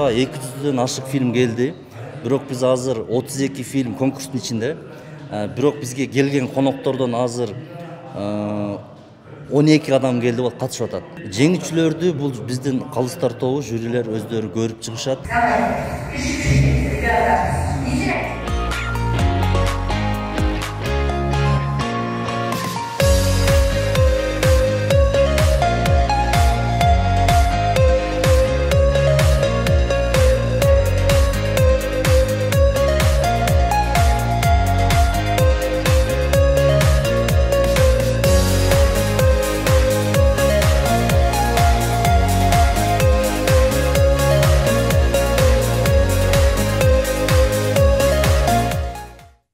конкурска 200дөн ашык фильм келди. Бирок биз азыр 32 фильм конкурстун ичинде. Бирок бизге келген коноктордон азыр 12 адам келди болуп катышып атат. Жеңүүчүлөрдү бул биздин калыстар тобу, жюрилер өздөрү көрүп чыгышат.